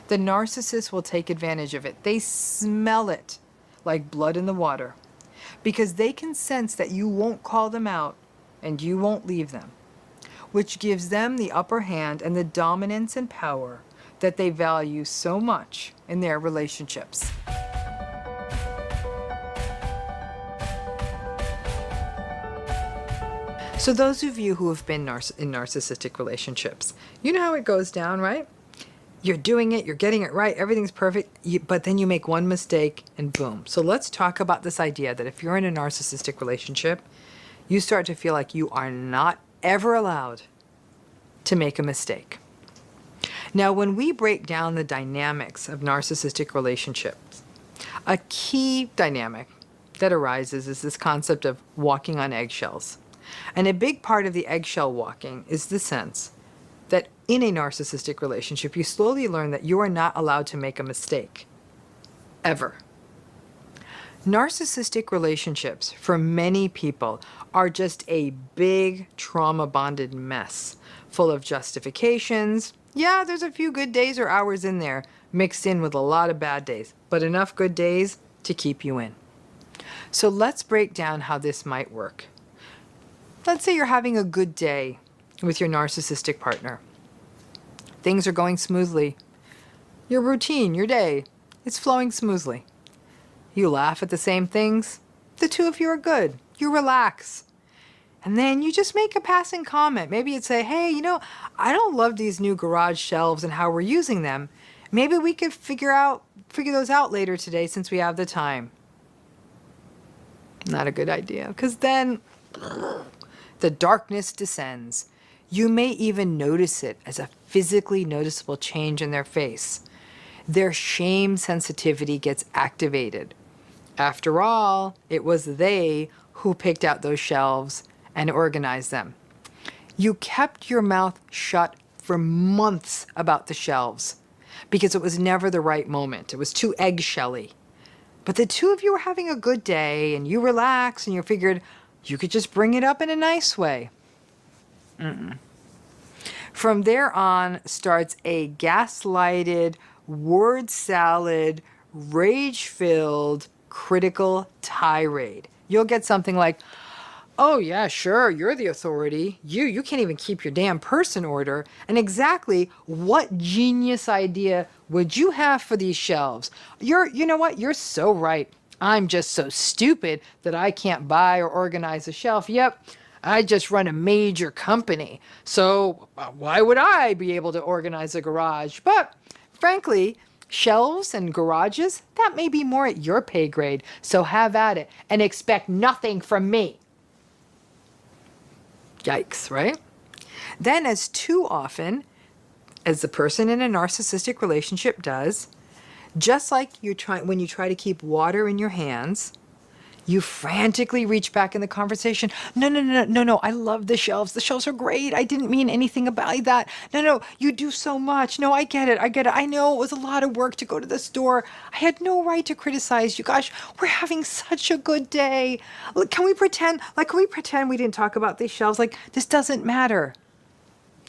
The narcissist will take advantage of it. They smell it like blood in the water because they can sense that you won't call them out and you won't leave them, which gives them the upper hand and the dominance and power that they value so much in their relationships. So those of you who have been in narcissistic relationships, you know how it goes down, right? You're doing it, you're getting it right, everything's perfect, but then you make one mistake and boom. So let's talk about this idea that if you're in a narcissistic relationship, you start to feel like you are not ever allowed to make a mistake. Now, when we break down the dynamics of narcissistic relationships, a key dynamic that arises is this concept of walking on eggshells. And a big part of the eggshell walking is the sense that in a narcissistic relationship, you slowly learn that you are not allowed to make a mistake, ever. Narcissistic relationships, for many people, are just a big trauma-bonded mess, full of justifications. Yeah, there's a few good days or hours in there, mixed in with a lot of bad days, but enough good days to keep you in. So let's break down how this might work. Let's say you're having a good day with your narcissistic partner. Things are going smoothly. Your routine, your day, it's flowing smoothly. You laugh at the same things. The two of you are good. You relax. And then you just make a passing comment. Maybe you'd say, hey, I don't love these new garage shelves and how we're using them. Maybe we could figure those out later today since we have the time. Not a good idea, because then the darkness descends. You may even notice it as a physically noticeable change in their face. Their shame sensitivity gets activated. After all, it was they who picked out those shelves and organized them. You kept your mouth shut for months about the shelves because it was never the right moment. It was too eggshelly. But the two of you were having a good day and you relaxed and you figured you could just bring it up in a nice way. From there on starts a gaslighted, word salad, rage-filled, critical tirade. You'll get something like, oh yeah, sure, you're the authority. You can't even keep your damn purse in order. And exactly what genius idea would you have for these shelves? You know what? You're so right. I'm just so stupid that I can't buy or organize a shelf. Yep, I just run a major company. So why would I be able to organize a garage? But frankly, shelves and garages, that may be more at your pay grade. So have at it and expect nothing from me. Yikes, right? Then, as too often as the person in a narcissistic relationship does, just like when you try to keep water in your hands, you frantically reach back in the conversation. No, I love the shelves. The shelves are great. I didn't mean anything about that. No, you do so much. No, I get it. I know it was a lot of work to go to the store. I had no right to criticize you. Gosh, we're having such a good day. Look, can we pretend we didn't talk about these shelves? Like, this doesn't matter.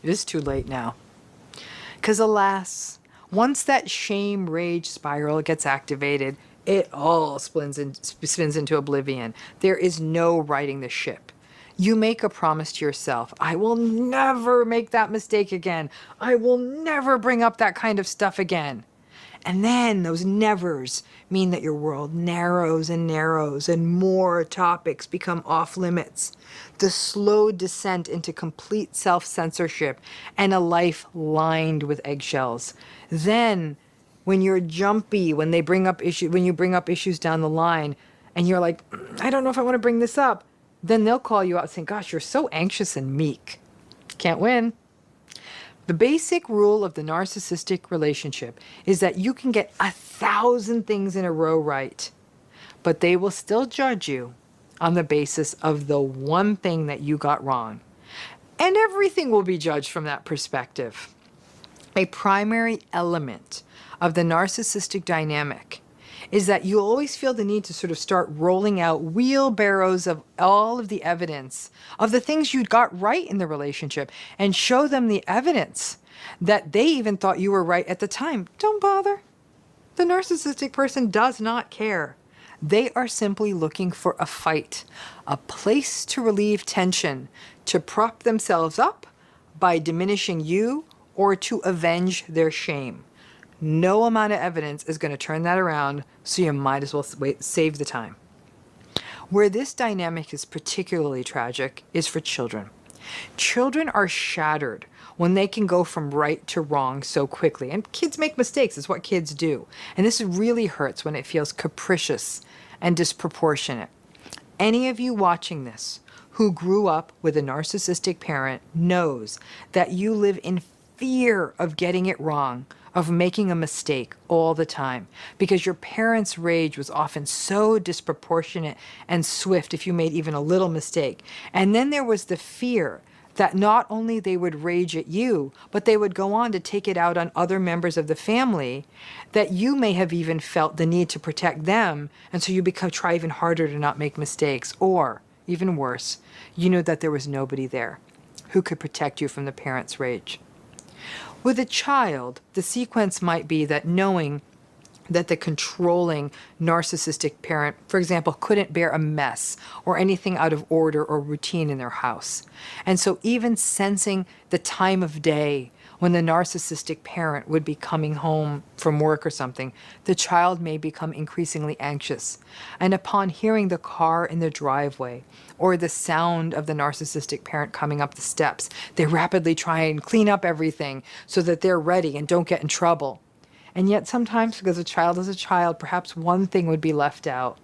It is too late now. Because alas, once that shame rage spiral gets activated, it all spins into oblivion. There is no righting the ship. You make a promise to yourself, I will never make that mistake again. I will never bring up that kind of stuff again. And then those nevers mean that your world narrows and narrows and more topics become off limits. The slow descent into complete self-censorship and a life lined with eggshells. Then when you're jumpy, when you bring up issues down the line and you're like, I don't know if I want to bring this up, then they'll call you out saying, gosh, you're so anxious and meek. Can't win. The basic rule of the narcissistic relationship is that you can get 1,000 things in a row right, but they will still judge you on the basis of the one thing that you got wrong. And everything will be judged from that perspective. A primary element of the narcissistic dynamic is that you always feel the need to sort of start rolling out wheelbarrows of all of the evidence of the things you got right in the relationship and show them the evidence that they even thought you were right at the time. Don't bother. The narcissistic person does not care. They are simply looking for a fight, a place to relieve tension, to prop themselves up by diminishing you or to avenge their shame. No amount of evidence is going to turn that around, so you might as well save the time. Where this dynamic is particularly tragic is for children. Children are shattered when they can go from right to wrong so quickly. And kids make mistakes, it's what kids do. And this really hurts when it feels capricious and disproportionate. Any of you watching this who grew up with a narcissistic parent knows that you live in fear of getting it wrong, of making a mistake all the time, because your parents' rage was often so disproportionate and swift if you made even a little mistake. And then there was the fear that not only they would rage at you, but they would go on to take it out on other members of the family, that you may have even felt the need to protect them, and so you try even harder to not make mistakes. Or, even worse, you knew that there was nobody there who could protect you from the parents' rage. With a child, the sequence might be that knowing that the controlling narcissistic parent, for example, couldn't bear a mess or anything out of order or routine in their house. And so even sensing the time of day when the narcissistic parent would be coming home from work or something, the child may become increasingly anxious. And upon hearing the car in the driveway or the sound of the narcissistic parent coming up the steps, they rapidly try and clean up everything so that they're ready and don't get in trouble. And yet sometimes, because a child is a child, perhaps one thing would be left out.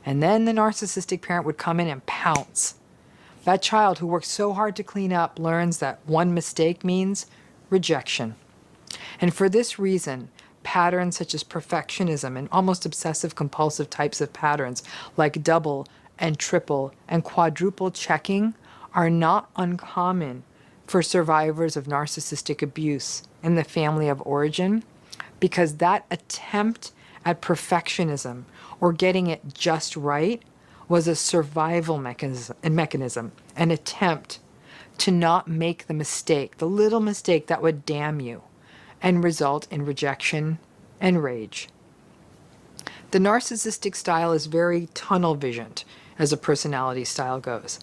And then the narcissistic parent would come in and pounce. That child who worked so hard to clean up learns that one mistake means rejection. And for this reason, patterns such as perfectionism and almost obsessive compulsive types of patterns like double and triple and quadruple checking are not uncommon for survivors of narcissistic abuse in the family of origin, because that attempt at perfectionism or getting it just right was a survival mechanism, an attempt to not make the mistake, the little mistake that would damn you and result in rejection and rage. The narcissistic style is very tunnel visioned, as a personality style goes.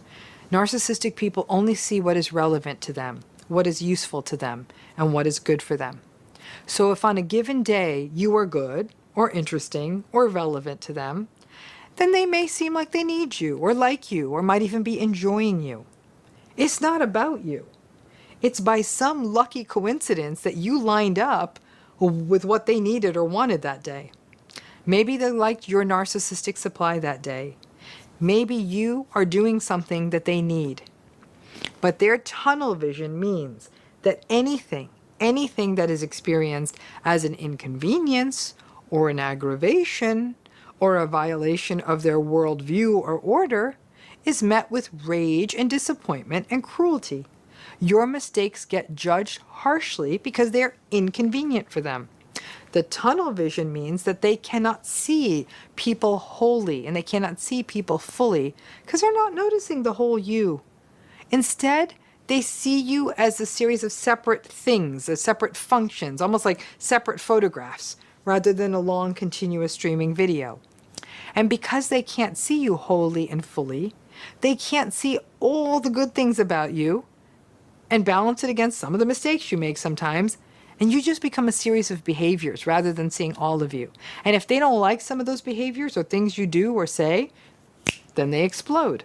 Narcissistic people only see what is relevant to them, what is useful to them, and what is good for them. So if on a given day you are good or interesting or relevant to them, then they may seem like they need you or like you or might even be enjoying you. It's not about you. It's by some lucky coincidence that you lined up with what they needed or wanted that day. Maybe they liked your narcissistic supply that day. Maybe you are doing something that they need. But their tunnel vision means that anything that is experienced as an inconvenience or an aggravation or a violation of their worldview or order is met with rage and disappointment and cruelty. Your mistakes get judged harshly because they're inconvenient for them. The tunnel vision means that they cannot see people wholly and they cannot see people fully because they're not noticing the whole you. Instead, they see you as a series of separate things, as separate functions, almost like separate photographs, rather than a long continuous streaming video. And because they can't see you wholly and fully, they can't see all the good things about you and balance it against some of the mistakes you make sometimes, and you just become a series of behaviors rather than seeing all of you. And if they don't like some of those behaviors or things you do or say, then they explode.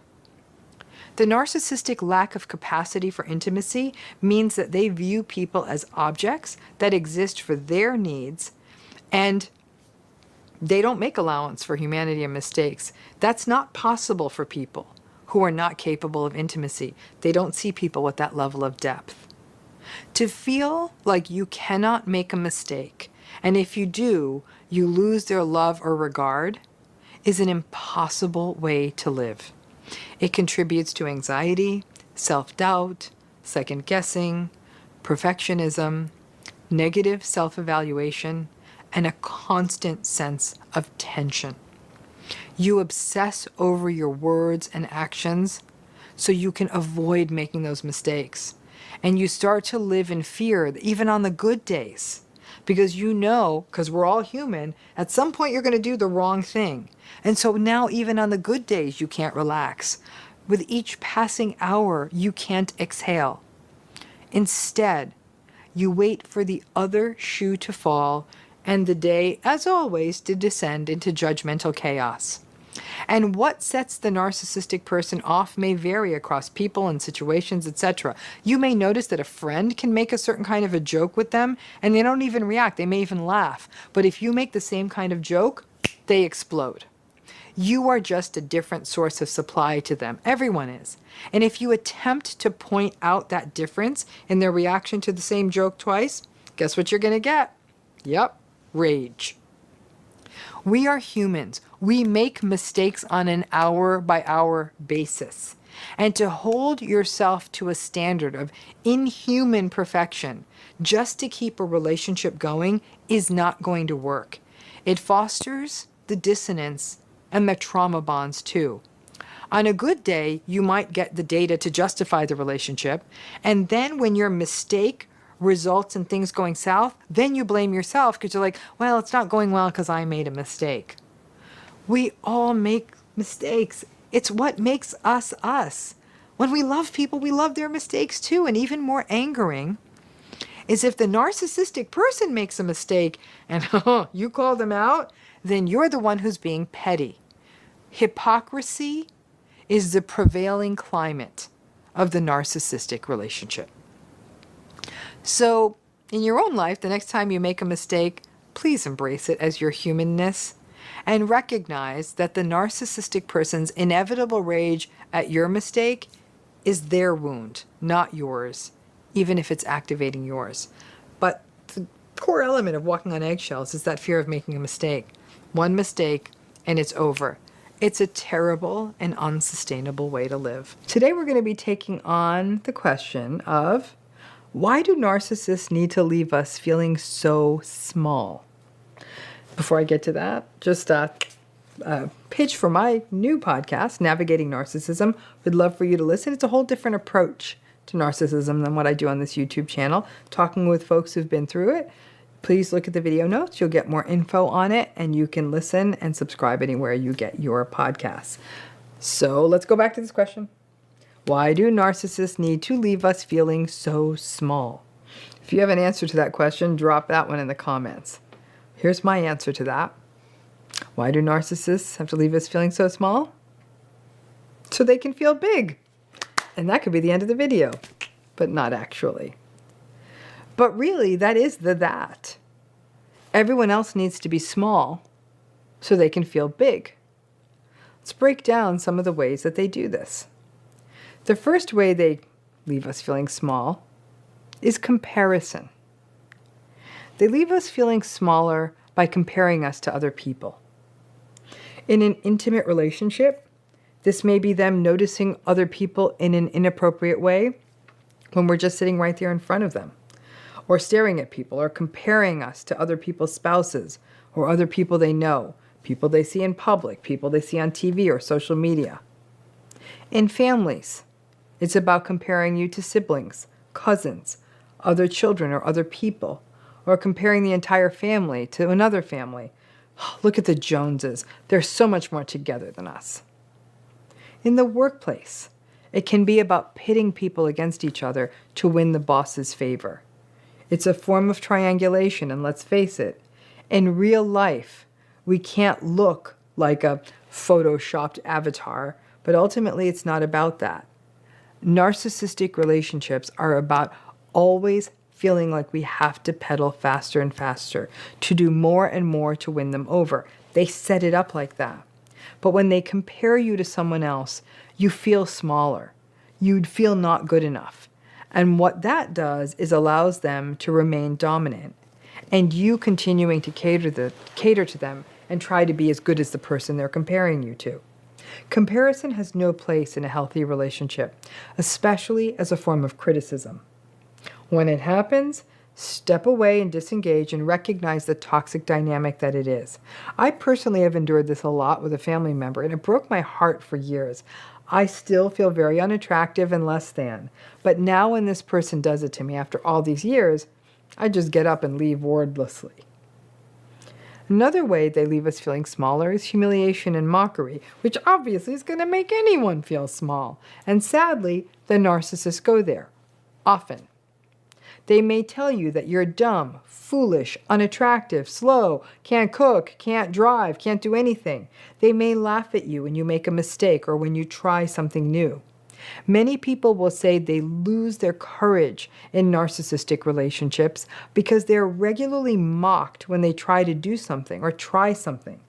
The narcissistic lack of capacity for intimacy means that they view people as objects that exist for their needs, and they don't make allowance for humanity and mistakes. That's not possible for people who are not capable of intimacy. They don't see people with that level of depth. To feel like you cannot make a mistake, and if you do, you lose their love or regard, is an impossible way to live. It contributes to anxiety, self-doubt, second-guessing, perfectionism, negative self-evaluation, and a constant sense of tension. You obsess over your words and actions so you can avoid making those mistakes. And you start to live in fear, even on the good days. Because because we're all human, at some point you're going to do the wrong thing. And so now even on the good days, you can't relax. With each passing hour, you can't exhale. Instead, you wait for the other shoe to fall and the day, as always, to descend into judgmental chaos. And what sets the narcissistic person off may vary across people and situations, etc. You may notice that a friend can make a certain kind of a joke with them and they don't even react. They may even laugh. But if you make the same kind of joke, they explode. You are just a different source of supply to them. Everyone is. And if you attempt to point out that difference in their reaction to the same joke twice, guess what you're going to get? Yep, rage. We are humans. We make mistakes on an hour-by-hour basis. And to hold yourself to a standard of inhuman perfection just to keep a relationship going is not going to work. It fosters the dissonance and the trauma bonds too. On a good day, you might get the data to justify the relationship, and then when your mistake results in things going south, then you blame yourself because you're like, well, it's not going well because I made a mistake. We all make mistakes. It's what makes us us. When we love people, we love their mistakes too, and even more angering is if the narcissistic person makes a mistake and you call them out, then you're the one who's being petty. Hypocrisy is the prevailing climate of the narcissistic relationship. So, in your own life, the next time you make a mistake, please embrace it as your humanness and recognize that the narcissistic person's inevitable rage at your mistake is their wound, not yours, even if it's activating yours. But the core element of walking on eggshells is that fear of making a mistake. One mistake and it's over. It's a terrible and unsustainable way to live. Today we're going to be taking on the question of, why do narcissists need to leave us feeling so small? Before I get to that, just a pitch for my new podcast, Navigating Narcissism. Would love for you to listen. It's a whole different approach to narcissism than what I do on this YouTube channel, talking with folks who've been through it. Please look at the video notes. You'll get more info on it, and you can listen and subscribe anywhere you get your podcasts. So let's go back to this question. Why do narcissists need to leave us feeling so small? If you have an answer to that question, drop that one in the comments. Here's my answer to that. Why do narcissists have to leave us feeling so small? So they can feel big. And that could be the end of the video, but not actually. But really, that is that. Everyone else needs to be small so they can feel big. Let's break down some of the ways that they do this. The first way they leave us feeling small is comparison. They leave us feeling smaller by comparing us to other people. In an intimate relationship, this may be them noticing other people in an inappropriate way when we're just sitting right there in front of them, or staring at people, or comparing us to other people's spouses, or other people they know, people they see in public, people they see on TV or social media. In families, it's about comparing you to siblings, cousins, other children, or other people, or comparing the entire family to another family. Look at the Joneses. They're so much more together than us. In the workplace, it can be about pitting people against each other to win the boss's favor. It's a form of triangulation, and let's face it, in real life, we can't look like a photoshopped avatar, but ultimately it's not about that. Narcissistic relationships are about always feeling like we have to pedal faster and faster, to do more and more to win them over. They set it up like that. But when they compare you to someone else, you feel smaller. You'd feel not good enough. And what that does is allows them to remain dominant, and you continuing to cater to them and try to be as good as the person they're comparing you to. Comparison has no place in a healthy relationship, especially as a form of criticism. When it happens, Step away and disengage and recognize the toxic dynamic that it is. I personally have endured this a lot with a family member, and it broke my heart for years. I still feel very unattractive and less than. But now when this person does it to me after all these years, I just get up and leave wordlessly. Another way they leave us feeling smaller is humiliation and mockery, which obviously is going to make anyone feel small. And sadly, the narcissists go there, often. They may tell you that you're dumb, foolish, unattractive, slow, can't cook, can't drive, can't do anything. They may laugh at you when you make a mistake or when you try something new. Many people will say they lose their courage in narcissistic relationships because they're regularly mocked when they try to do something or try something.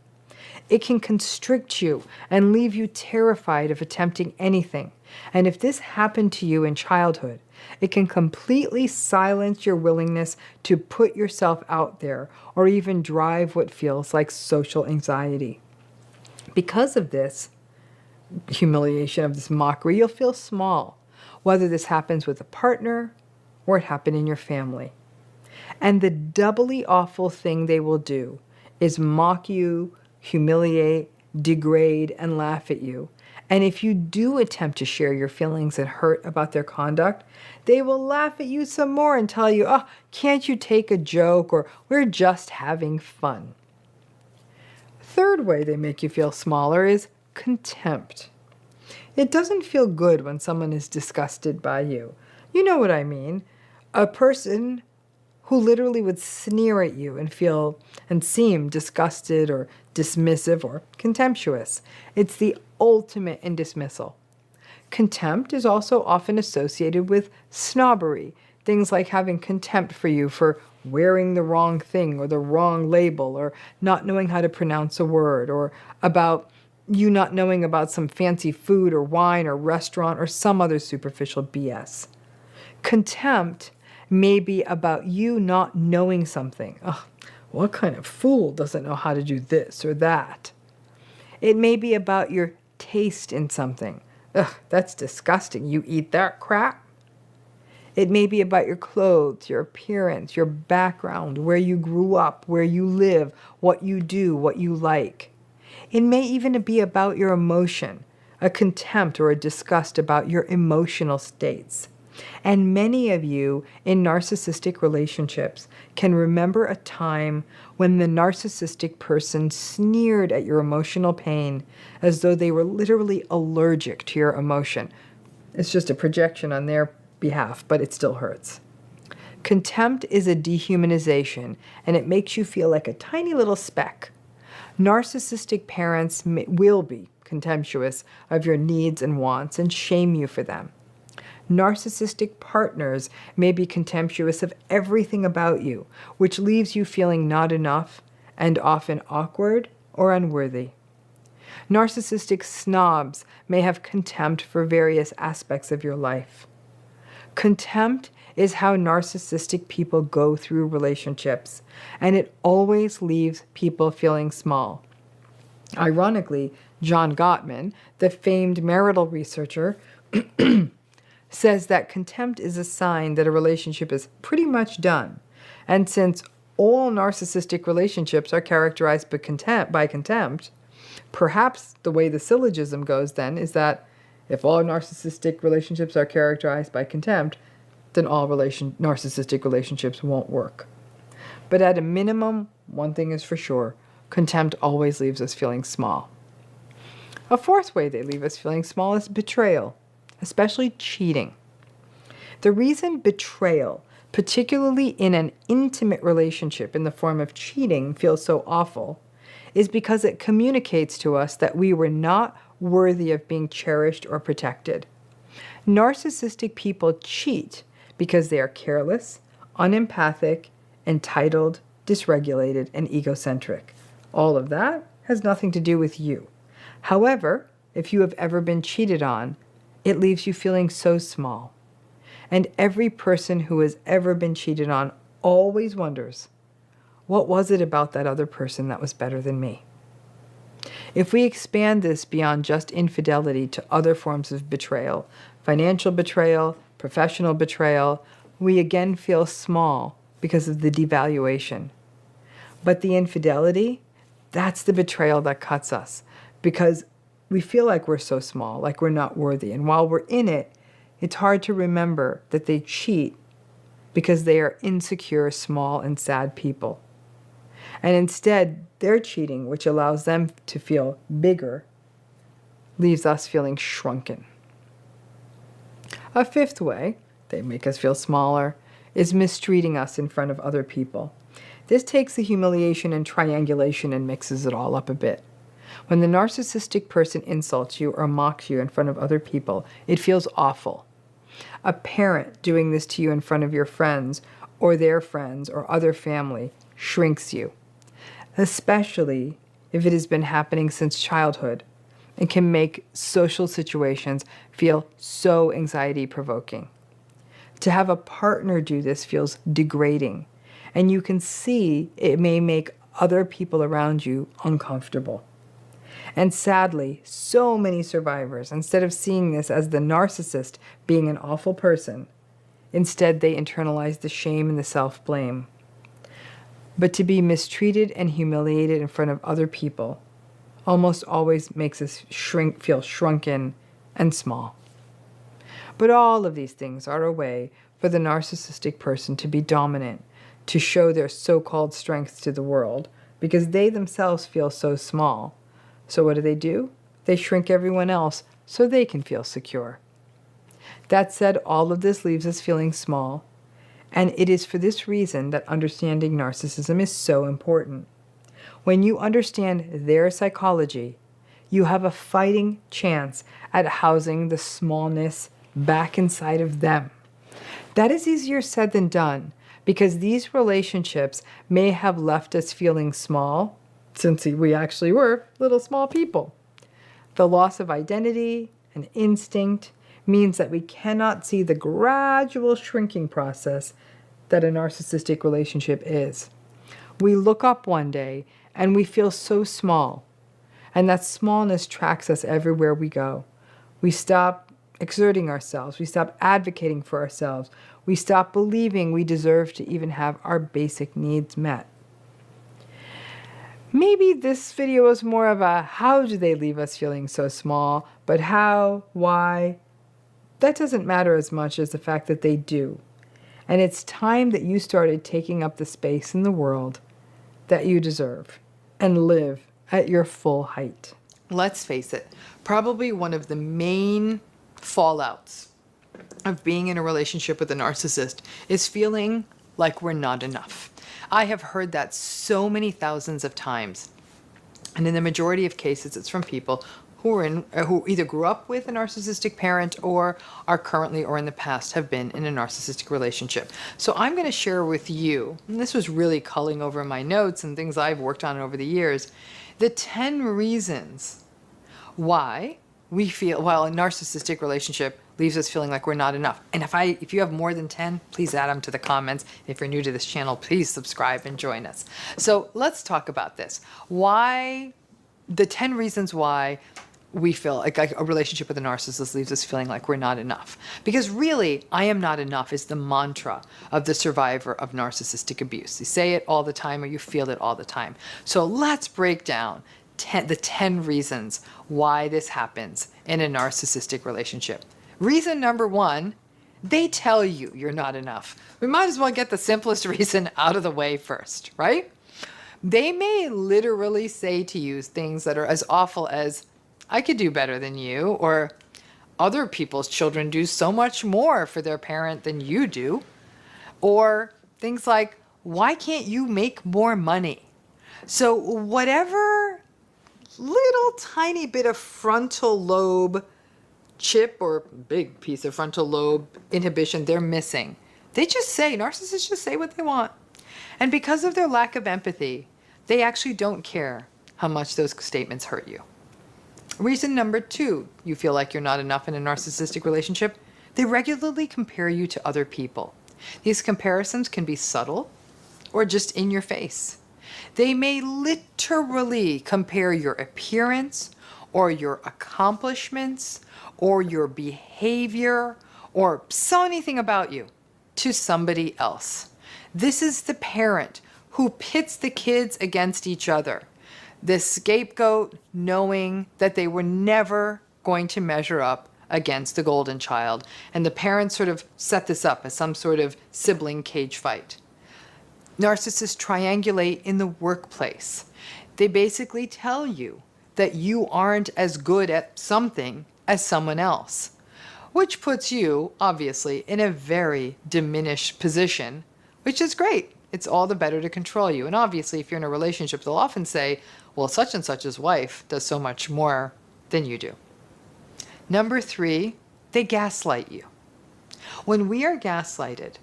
It can constrict you and leave you terrified of attempting anything. And if this happened to you in childhood, it can completely silence your willingness to put yourself out there or even drive what feels like social anxiety. Because of this humiliation, of this mockery, you'll feel small, whether this happens with a partner or it happened in your family. And the doubly awful thing they will do is mock you, humiliate, degrade, and laugh at you. And if you do attempt to share your feelings and hurt about their conduct, they will laugh at you some more and tell you, oh, can't you take a joke, or we're just having fun. Third way they make you feel smaller is contempt. It doesn't feel good when someone is disgusted by you. You know what I mean. A person who literally would sneer at you and feel and seem disgusted or dismissive or contemptuous. It's the ultimate in dismissal. Contempt is also often associated with snobbery, things like having contempt for you for wearing the wrong thing or the wrong label or not knowing how to pronounce a word, or about you not knowing about some fancy food or wine or restaurant or some other superficial BS. Contempt may be about you not knowing something. Ugh, what kind of fool doesn't know how to do this or that? It may be about your taste in something. Ugh, that's disgusting. You eat that crap? It may be about your clothes, your appearance, your background, where you grew up, where you live, what you do, what you like. It may even be about your emotion, a contempt or a disgust about your emotional states. And many of you in narcissistic relationships can remember a time when the narcissistic person sneered at your emotional pain as though they were literally allergic to your emotion. It's just a projection on their behalf, but it still hurts. Contempt is a dehumanization, and it makes you feel like a tiny little speck. Narcissistic parents will be contemptuous of your needs and wants and shame you for them. Narcissistic partners may be contemptuous of everything about you, which leaves you feeling not enough and often awkward or unworthy. Narcissistic snobs may have contempt for various aspects of your life. Contempt is how narcissistic people go through relationships, and it always leaves people feeling small. Ironically, John Gottman, the famed marital researcher, says that contempt is a sign that a relationship is pretty much done. And since all narcissistic relationships are characterized by contempt, perhaps the way the syllogism goes then is that if all narcissistic relationships are characterized by contempt, then all narcissistic relationships won't work. But at a minimum, one thing is for sure, contempt always leaves us feeling small. A fourth way they leave us feeling small is betrayal, especially cheating. The reason betrayal, particularly in an intimate relationship in the form of cheating, feels so awful is because it communicates to us that we were not worthy of being cherished or protected. Narcissistic people cheat because they are careless, unempathic, entitled, dysregulated, and egocentric. All of that has nothing to do with you. However, if you have ever been cheated on, it leaves you feeling so small. And every person who has ever been cheated on always wonders, what was it about that other person that was better than me? If we expand this beyond just infidelity to other forms of betrayal, financial betrayal, professional betrayal, we again feel small because of the devaluation. But the infidelity, that's the betrayal that cuts us, because we feel like we're so small, like we're not worthy. And while we're in it, it's hard to remember that they cheat because they are insecure, small, and sad people. And instead, their cheating, which allows them to feel bigger, leaves us feeling shrunken. A fifth way they make us feel smaller is mistreating us in front of other people. This takes the humiliation and triangulation and mixes it all up a bit. When the narcissistic person insults you or mocks you in front of other people, it feels awful. A parent doing this to you in front of your friends or their friends or other family shrinks you, especially if it has been happening since childhood, and can make social situations feel so anxiety-provoking. To have a partner do this feels degrading, and you can see it may make other people around you uncomfortable. And sadly, so many survivors, instead of seeing this as the narcissist being an awful person, instead they internalize the shame and the self-blame. But to be mistreated and humiliated in front of other people almost always makes us feel shrunken and small. But all of these things are a way for the narcissistic person to be dominant, to show their so-called strength to the world, because they themselves feel so small. So what do? They shrink everyone else so they can feel secure. That said, all of this leaves us feeling small, and it is for this reason that understanding narcissism is so important. When you understand their psychology, you have a fighting chance at housing the smallness back inside of them. That is easier said than done, because these relationships may have left us feeling small, since we actually were little small people. The loss of identity and instinct means that we cannot see the gradual shrinking process that a narcissistic relationship is. We look up one day and we feel so small, and that smallness tracks us everywhere we go. We stop exerting ourselves. We stop advocating for ourselves. We stop believing we deserve to even have our basic needs met. Maybe this video is more of a how do they leave us feeling so small, but how, why, that doesn't matter as much as the fact that they do. And it's time that you started taking up the space in the world that you deserve and live at your full height. Let's face it, probably one of the main fallouts of being in a relationship with a narcissist is feeling like we're not enough. I have heard that so many thousands of times. And in the majority of cases, it's from people who either grew up with a narcissistic parent or are currently or in the past have been in a narcissistic relationship. So I'm going to share with you, and this was really culling over my notes and things I've worked on over the years, the 10 reasons why we feel, while a narcissistic relationship leaves us feeling like we're not enough. And if you have more than 10, please add them to the comments. If you're new to this channel, please subscribe and join us. So let's talk about this. Why, the 10 reasons why we feel like a relationship with a narcissist leaves us feeling like we're not enough. Because really, I am not enough is the mantra of the survivor of narcissistic abuse. You say it all the time or you feel it all the time. So let's break down the 10 reasons why this happens in a narcissistic relationship. Reason number 1, they tell you you're not enough. We might as well get the simplest reason out of the way first, right? They may literally say to you things that are as awful as, I could do better than you, or other people's children do so much more for their parent than you do, or things like, why can't you make more money? So whatever little tiny bit of frontal lobe chip or big piece of frontal lobe inhibition they're missing, they just say, narcissists just say what they want. And because of their lack of empathy, they actually don't care how much those statements hurt you. Reason number 2, you feel like you're not enough in a narcissistic relationship, they regularly compare you to other people. These comparisons can be subtle or just in your face. They may literally compare your appearance or your accomplishments or your behavior or so anything about you to somebody else. This is the parent who pits the kids against each other. The scapegoat knowing that they were never going to measure up against the golden child. And the parents sort of set this up as some sort of sibling cage fight. Narcissists triangulate in the workplace. They basically tell you that you aren't as good at something as someone else, which puts you, obviously, in a very diminished position, which is great. It's all the better to control you. And obviously, if you're in a relationship, they'll often say, well, such and such's wife does so much more than you do. Number 3, they gaslight you. When we are gaslighted,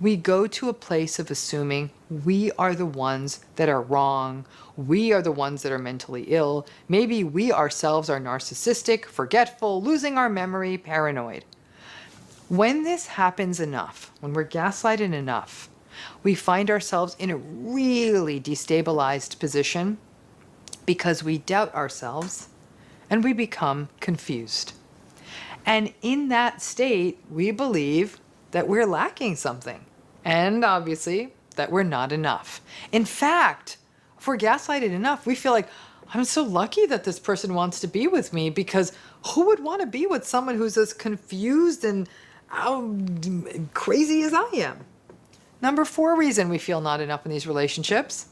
we go to a place of assuming we are the ones that are wrong. We are the ones that are mentally ill. Maybe we ourselves are narcissistic, forgetful, losing our memory, paranoid. When this happens enough, when we're gaslighted enough, we find ourselves in a really destabilized position because we doubt ourselves and we become confused. And in that state, we believe that we're lacking something, and obviously that we're not enough. In fact, if we're gaslighted enough, we feel like, I'm so lucky that this person wants to be with me, because who would want to be with someone who's as confused and crazy as I am? Number 4 reason we feel not enough in these relationships.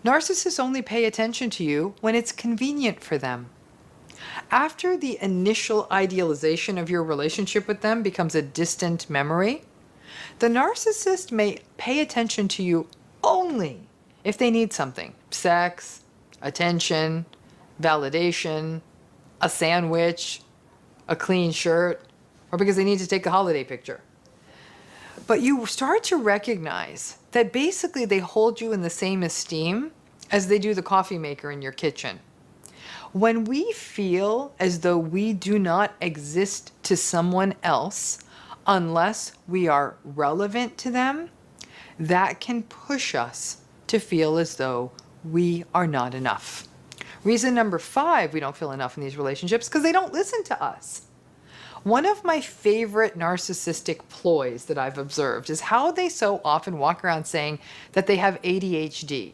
Narcissists only pay attention to you when it's convenient for them. After the initial idealization of your relationship with them becomes a distant memory, the narcissist may pay attention to you only if they need something: sex, attention, validation, a sandwich, a clean shirt, or because they need to take a holiday picture. But you start to recognize that basically they hold you in the same esteem as they do the coffee maker in your kitchen. When we feel as though we do not exist to someone else unless we are relevant to them, that can push us to feel as though we are not enough. Reason number 5 we don't feel enough in these relationships, because they don't listen to us. One of my favorite narcissistic ploys that I've observed is how they so often walk around saying that they have ADHD.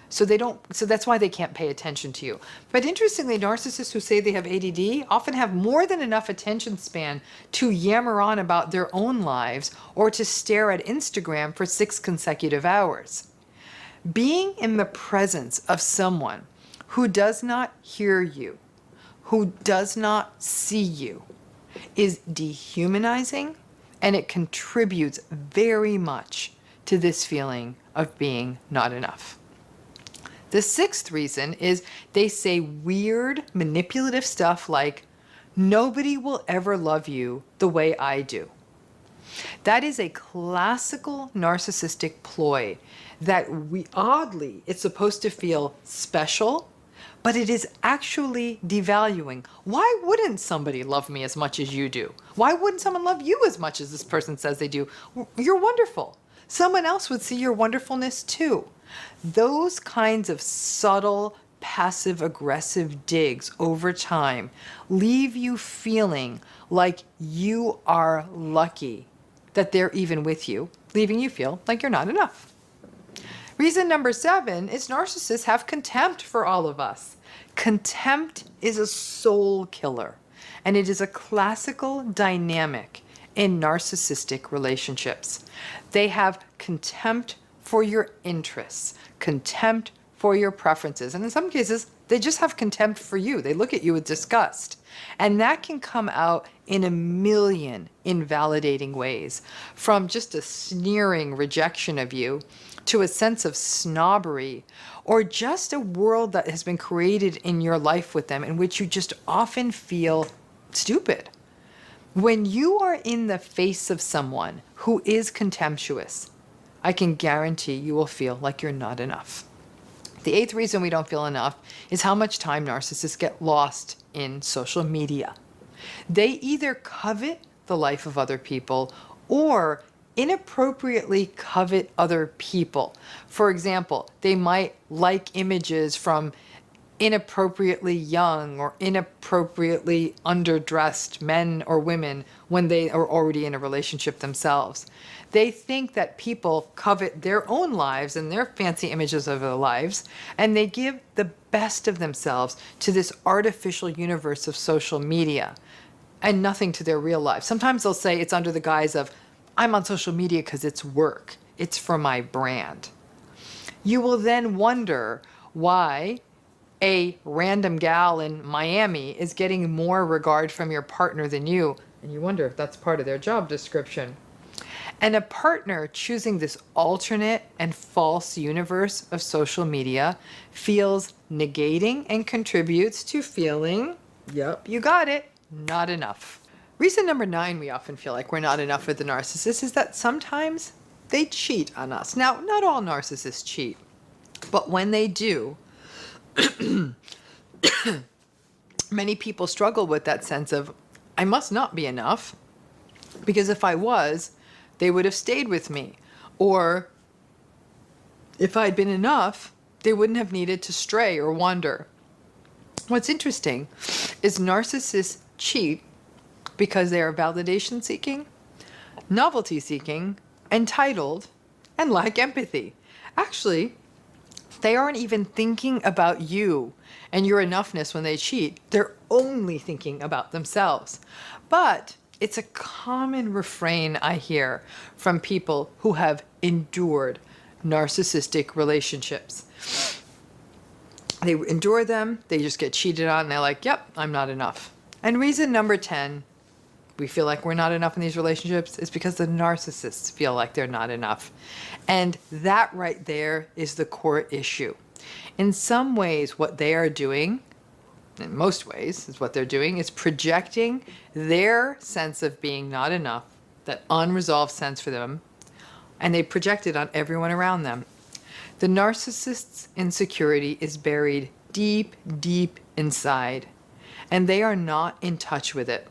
So that's why they can't pay attention to you. But interestingly, narcissists who say they have ADD often have more than enough attention span to yammer on about their own lives or to stare at Instagram for 6 consecutive hours. Being in the presence of someone who does not hear you, who does not see you, is dehumanizing, and it contributes very much to this feeling of being not enough. The 6th reason is they say weird, manipulative stuff like, nobody will ever love you the way I do. That is a classical narcissistic ploy that oddly, it's supposed to feel special, but it is actually devaluing. Why wouldn't somebody love me as much as you do? Why wouldn't someone love you as much as this person says they do? You're wonderful. Someone else would see your wonderfulness too. Those kinds of subtle, passive-aggressive digs over time leave you feeling like you are lucky that they're even with you, leaving you feel like you're not enough. Reason number 7 is narcissists have contempt for all of us. Contempt is a soul killer, and it is a classical dynamic in narcissistic relationships. They have contempt for your interests, contempt for your preferences, and in some cases, they just have contempt for you. They look at you with disgust. And that can come out in a million invalidating ways, from just a sneering rejection of you to a sense of snobbery, or just a world that has been created in your life with them in which you just often feel stupid. When you are in the face of someone who is contemptuous, I can guarantee you will feel like you're not enough. The 8th reason we don't feel enough is how much time narcissists get lost in social media. They either covet the life of other people or inappropriately covet other people. For example, they might like images from inappropriately young or inappropriately underdressed men or women when they are already in a relationship themselves. They think that people covet their own lives and their fancy images of their lives, and they give the best of themselves to this artificial universe of social media and nothing to their real life. Sometimes they'll say it's under the guise of, I'm on social media because it's work, it's for my brand. You will then wonder why a random gal in Miami is getting more regard from your partner than you, and you wonder if that's part of their job description. And a partner choosing this alternate and false universe of social media feels negating and contributes to feeling, yep, you got it, not enough. Reason number 9 we often feel like we're not enough with the narcissist is that sometimes they cheat on us. Now, not all narcissists cheat, but when they do, many people struggle with that sense of, I must not be enough, because if I was, they would have stayed with me. Or if I'd been enough, they wouldn't have needed to stray or wander. What's interesting is narcissists cheat because they are validation seeking, novelty seeking, entitled, and lack empathy. Actually, they aren't even thinking about you and your enoughness when they cheat. They're only thinking about themselves. But it's a common refrain I hear from people who have endured narcissistic relationships. They endure them, they just get cheated on, and they're like, yep, I'm not enough. And reason number 10, we feel like we're not enough in these relationships, is because the narcissists feel like they're not enough. And that right there is the core issue. In some ways, what they are doing, in most ways, is what they're doing, is projecting their sense of being not enough, that unresolved sense for them, and they project it on everyone around them. The narcissist's insecurity is buried deep, deep inside, and they are not in touch with it.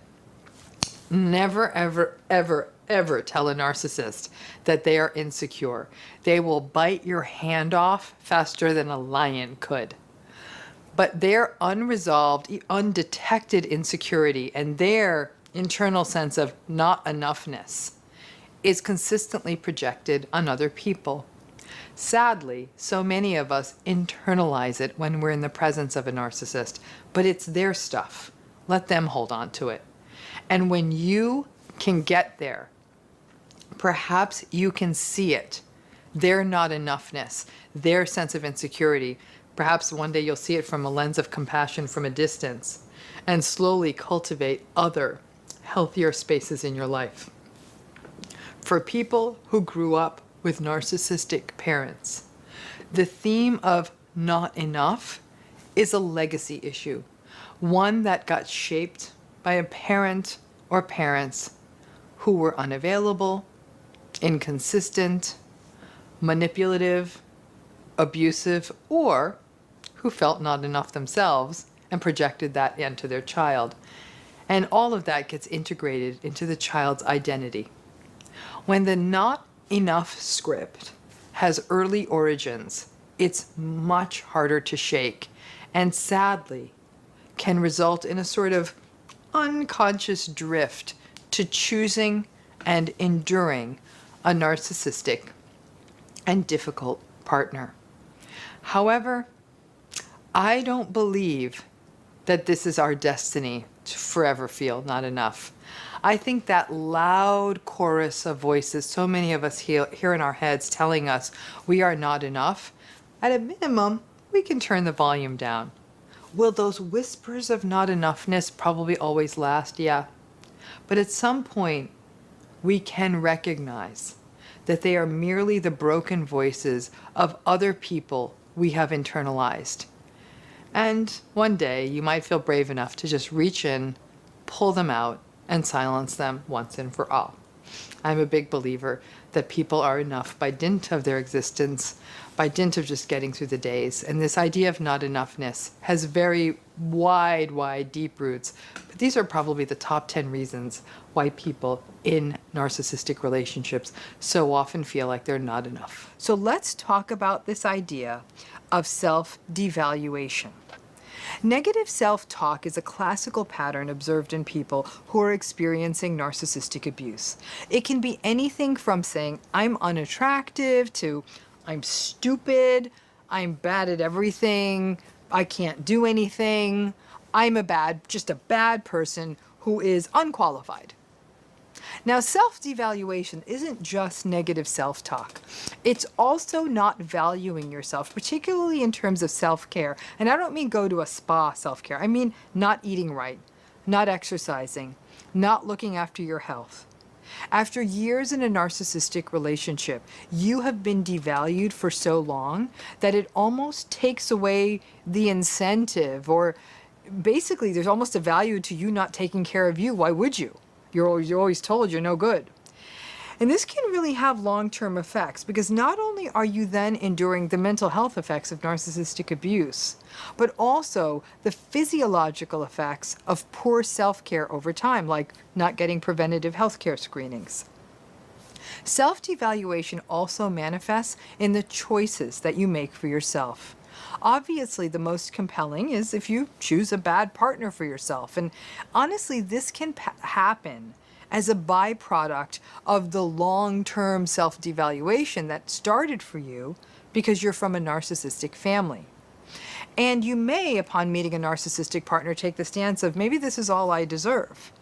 Never, ever, ever, ever tell a narcissist that they are insecure. They will bite your hand off faster than a lion could. But their unresolved, undetected insecurity and their internal sense of not enoughness is consistently projected on other people. Sadly, so many of us internalize it when we're in the presence of a narcissist, but it's their stuff. Let them hold on to it. And when you can get there, perhaps you can see it, their not enoughness, their sense of insecurity. Perhaps one day you'll see it from a lens of compassion from a distance and slowly cultivate other, healthier spaces in your life. For people who grew up with narcissistic parents, the theme of not enough is a legacy issue, one that got shaped by a parent or parents who were unavailable, inconsistent, manipulative, abusive, or who felt not enough themselves and projected that into their child. And all of that gets integrated into the child's identity. When the not enough script has early origins, it's much harder to shake, and sadly can result in a sort of unconscious drift to choosing and enduring a narcissistic and difficult partner. However, I don't believe that this is our destiny to forever feel not enough. I think that loud chorus of voices so many of us hear in our heads telling us we are not enough, at a minimum, we can turn the volume down. Will those whispers of not enoughness probably always last? Yeah. But at some point, we can recognize that they are merely the broken voices of other people we have internalized. And one day, you might feel brave enough to just reach in, pull them out, and silence them once and for all. I'm a big believer that people are enough by dint of their existence, by dint of just getting through the days. And this idea of not enoughness has very wide, deep roots. But these are probably the top 10 reasons why people in narcissistic relationships so often feel like they're not enough. So let's talk about this idea of self-devaluation. Negative self-talk is a classical pattern observed in people who are experiencing narcissistic abuse. It can be anything from saying, I'm unattractive, to I'm stupid, I'm bad at everything, I can't do anything, just a bad person who is unqualified. Now, self-devaluation isn't just negative self-talk. It's also not valuing yourself, particularly in terms of self-care. And I don't mean go to a spa self-care. I mean not eating right, not exercising, not looking after your health. After years in a narcissistic relationship, you have been devalued for so long that it almost takes away the incentive, or basically there's almost a value to you not taking care of you. Why would you? You're always told you're no good. And this can really have long-term effects, because not only are you then enduring the mental health effects of narcissistic abuse, but also the physiological effects of poor self-care over time, like not getting preventative health care screenings. Self-devaluation also manifests in the choices that you make for yourself. Obviously, the most compelling is if you choose a bad partner for yourself. And honestly, this can happen as a byproduct of the long-term self-devaluation that started for you because you're from a narcissistic family. And you may, upon meeting a narcissistic partner, take the stance of, maybe this is all I deserve.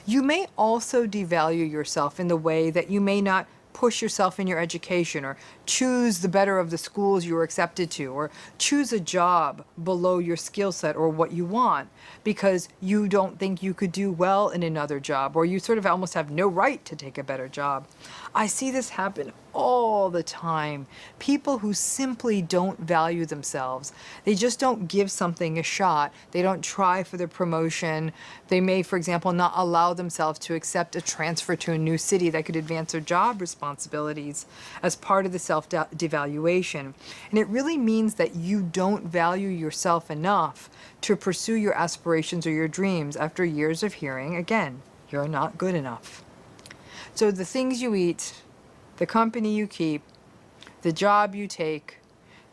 You may also devalue yourself in the way that you may not push yourself in your education, or choose the better of the schools you're accepted to, or choose a job below your skill set or what you want because you don't think you could do well in another job, or you sort of almost have no right to take a better job. I see this happen all the time. People who simply don't value themselves. They just don't give something a shot. They don't try for the promotion. They may, for example, not allow themselves to accept a transfer to a new city that could advance their job responsibilities as part of the self-devaluation. And it really means that you don't value yourself enough to pursue your aspirations or your dreams after years of hearing, again, you're not good enough. So the things you eat, the company you keep, the job you take,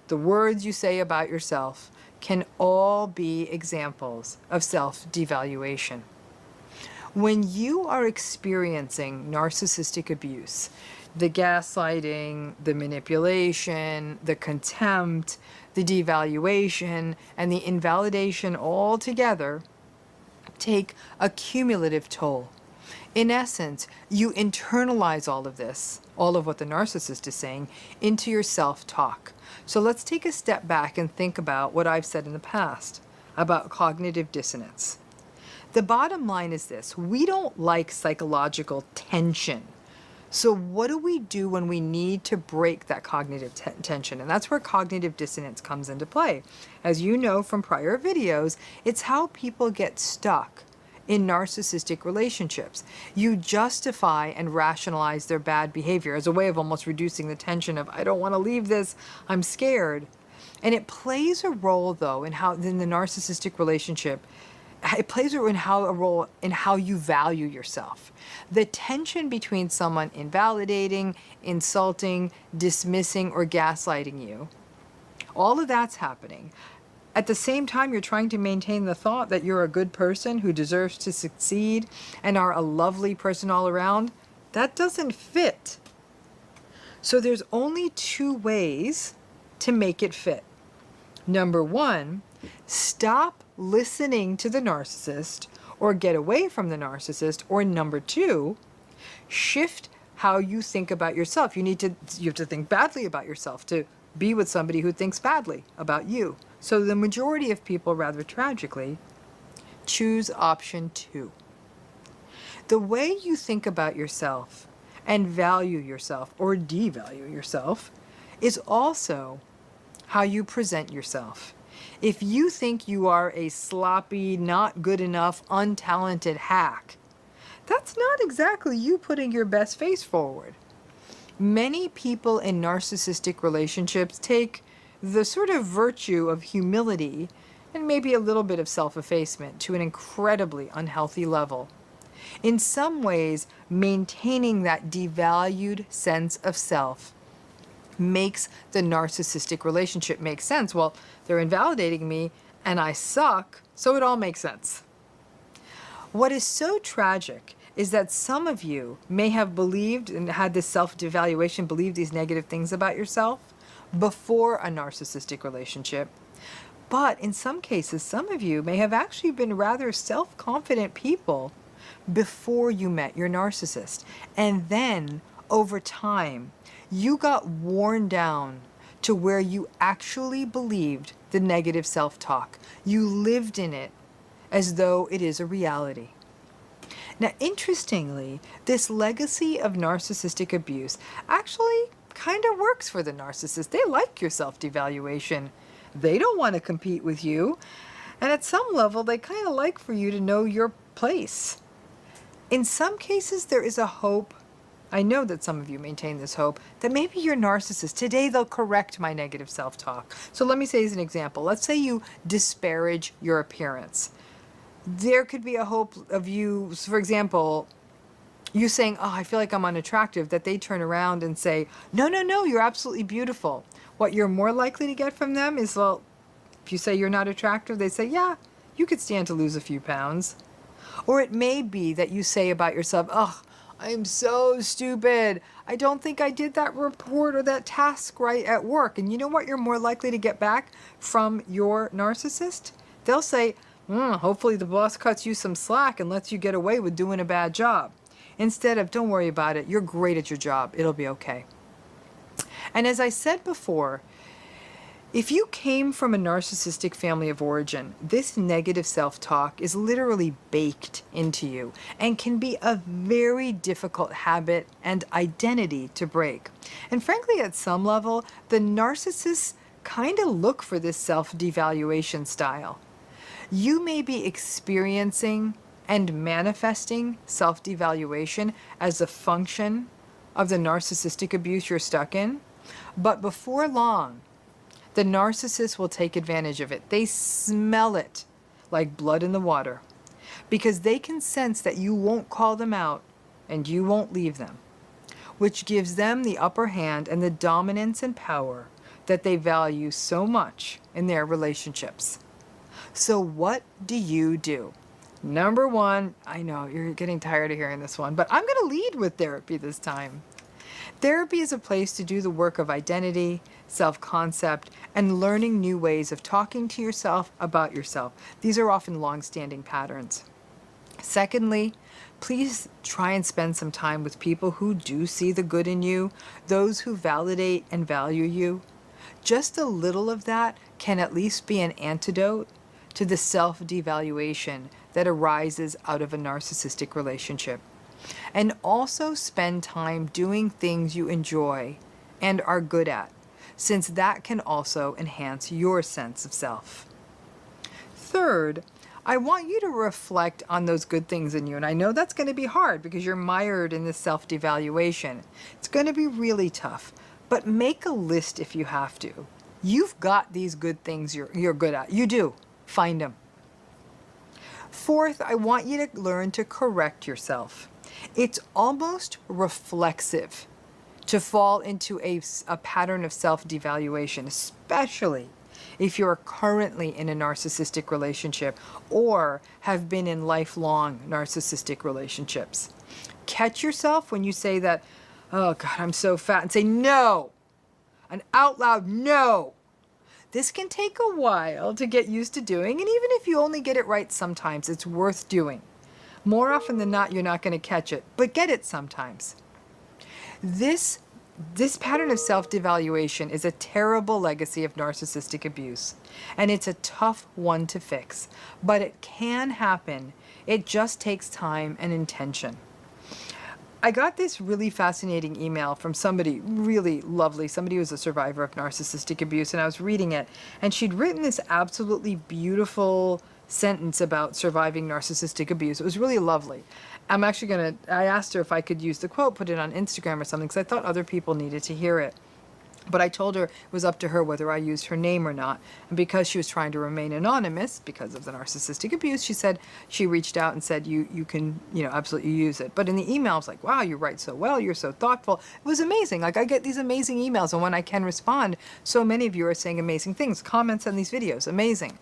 the words you say about yourself can all be examples of self-devaluation. When you are experiencing narcissistic abuse, the gaslighting, the manipulation, the contempt, the devaluation, and the invalidation all together take a cumulative toll. In essence, you internalize all of this, all of what the narcissist is saying, into your self-talk. So let's take a step back and think about what I've said in the past about cognitive dissonance. The bottom line is this: we don't like psychological tension. So what do we do when we need to break that cognitive tension? And that's where cognitive dissonance comes into play. As you know from prior videos, it's how people get stuck in narcissistic relationships. You justify and rationalize their bad behavior as a way of almost reducing the tension of, I don't want to leave this, I'm scared. And it plays a role, though, in the narcissistic relationship, it plays a role in how you value yourself. The tension between someone invalidating, insulting, dismissing, or gaslighting you, all of that's happening. At the same time, you're trying to maintain the thought that you're a good person who deserves to succeed and are a lovely person all around. That doesn't fit. So there's only two ways to make it fit. Number one, stop listening to the narcissist or get away from the narcissist. Or number two, shift how you think about yourself. You have to think badly about yourself to be with somebody who thinks badly about you. So the majority of people, rather tragically, choose option two. The way you think about yourself and value yourself or devalue yourself is also how you present yourself. If you think you are a sloppy, not good enough, untalented hack, that's not exactly you putting your best face forward. Many people in narcissistic relationships take the sort of virtue of humility and maybe a little bit of self-effacement to an incredibly unhealthy level. In some ways, maintaining that devalued sense of self makes the narcissistic relationship make sense. Well, they're invalidating me and I suck, so it all makes sense. What is so tragic is that some of you may have believed and had this self-devaluation, believed these negative things about yourself before a narcissistic relationship. But in some cases, some of you may have actually been rather self-confident people before you met your narcissist. And then, over time, you got worn down to where you actually believed the negative self-talk. You lived in it as though it is a reality. Now, interestingly, this legacy of narcissistic abuse actually kind of works for the narcissist. They like your self-devaluation. They don't want to compete with you. And at some level, they kind of like for you to know your place. In some cases, there is a hope. I know that some of you maintain this hope that maybe your narcissist, today they'll correct my negative self-talk. So let me say as an example, let's say you disparage your appearance. There could be a hope of you, for example, you saying, oh, I feel like I'm unattractive, that they turn around and say, no, no, no, you're absolutely beautiful. What you're more likely to get from them is, well, if you say you're not attractive, they say, yeah, you could stand to lose a few pounds. Or it may be that you say about yourself, oh, I'm so stupid. I don't think I did that report or that task right at work. And you know what you're more likely to get back from your narcissist? They'll say, hopefully the boss cuts you some slack and lets you get away with doing a bad job. Instead of, don't worry about it, you're great at your job, it'll be okay. And as I said before, if you came from a narcissistic family of origin, this negative self-talk is literally baked into you and can be a very difficult habit and identity to break. And frankly, at some level, the narcissists kind of look for this self-devaluation style. You may be experiencing and manifesting self-devaluation as a function of the narcissistic abuse you're stuck in, but before long, the narcissist will take advantage of it. They smell it like blood in the water because they can sense that you won't call them out and you won't leave them, which gives them the upper hand and the dominance and power that they value so much in their relationships. So what do you do? Number one, I know you're getting tired of hearing this one, but I'm going to lead with therapy this time. Therapy is a place to do the work of identity, self-concept, and learning new ways of talking to yourself about yourself. These are often long-standing patterns. Secondly, please try and spend some time with people who do see the good in you, those who validate and value you. Just a little of that can at least be an antidote to the self-devaluation that arises out of a narcissistic relationship. And also spend time doing things you enjoy and are good at, since that can also enhance your sense of self. Third, I want you to reflect on those good things in you. And I know that's going to be hard because you're mired in this self-devaluation. It's going to be really tough, but make a list if you have to. You've got these good things you're good at. You do. Find them. Fourth, I want you to learn to correct yourself. It's almost reflexive to fall into a pattern of self-devaluation, especially if you're currently in a narcissistic relationship or have been in lifelong narcissistic relationships. Catch yourself when you say that, oh God, I'm so fat, and say no, an out loud no. This can take a while to get used to doing, and even if you only get it right sometimes, it's worth doing. More often than not, you're not going to catch it, but get it sometimes. This pattern of self-devaluation is a terrible legacy of narcissistic abuse, and it's a tough one to fix, but it can happen. It just takes time and intention. I got this really fascinating email from somebody really lovely, somebody who was a survivor of narcissistic abuse, and I was reading it, and she'd written this absolutely beautiful sentence about surviving narcissistic abuse. It was really lovely. I asked her if I could use the quote, put it on Instagram or something, because I thought other people needed to hear it. But I told her it was up to her whether I used her name or not. And because she was trying to remain anonymous because of the narcissistic abuse, she said she reached out and said, you can, absolutely use it. But in the email, I was like, wow, you write so well. You're so thoughtful. It was amazing. Like, I get these amazing emails. And when I can respond, so many of you are saying amazing things, comments on these videos. Amazing.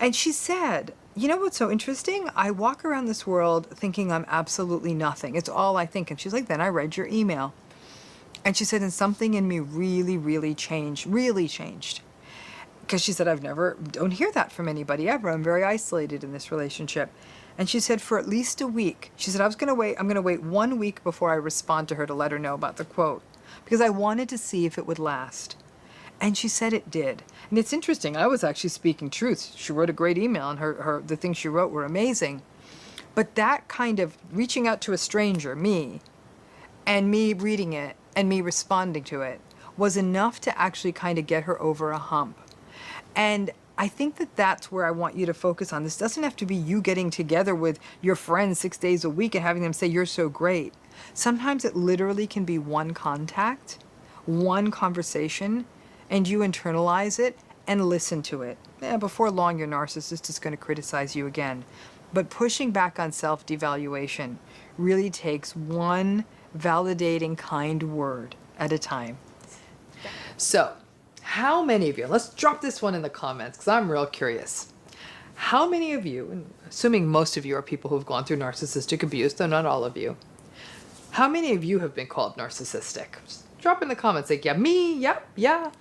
And she said, you know what's so interesting? I walk around this world thinking I'm absolutely nothing. It's all I think. And she's like, then I read your email. And she said, and something in me really, really changed, really changed. Because she said, don't hear that from anybody ever. I'm very isolated in this relationship. And she said, for at least a week, she said, I'm going to wait 1 week before I respond to her to let her know about the quote. Because I wanted to see if it would last. And she said it did. And it's interesting. I was actually speaking truth. She wrote a great email, and the things she wrote were amazing. But that kind of reaching out to a stranger, me, and me reading it and me responding to it was enough to actually kind of get her over a hump. And I think that that's where I want you to focus on. This doesn't have to be you getting together with your friends 6 days a week and having them say you're so great. Sometimes it literally can be one contact, one conversation, and you internalize it and listen to it. Before long, your narcissist is going to criticize you again. But pushing back on self-devaluation really takes one validating, kind word at a time. So, how many of you, let's drop this one in the comments because I'm real curious. How many of you, and assuming most of you are people who have gone through narcissistic abuse, though not all of you, how many of you have been called narcissistic? Just drop in the comments like, yeah, me, yep, yeah.